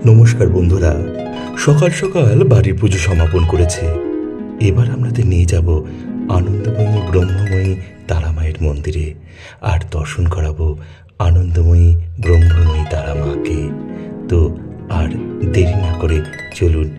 নমস্কার বন্ধুরা, সকাল সকাল বাড়ির পুজো সমাপন করেছে। এবার আমাদের নিয়ে যাব আনন্দময়ী ব্রহ্মময়ী তারা মায়ের মন্দিরে, আর দর্শন করাবো আনন্দময়ী ব্রহ্মময়ী তারা মাকে। তো আর দেরি না করে চলুন।